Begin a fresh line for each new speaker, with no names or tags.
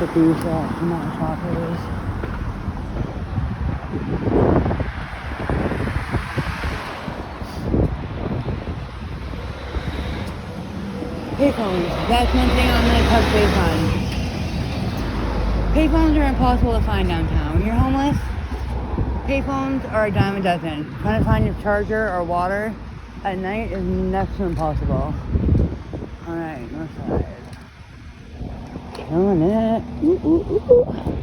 But these tomato shoppers. Payphones. That's one thing I'm gonna touch base on. Payphones are impossible to find downtown. When you're homeless, payphones are a dime a dozen. Trying to find your charger or water at night is next to impossible. Alright, north side. Killing it. Ooh, ooh, ooh.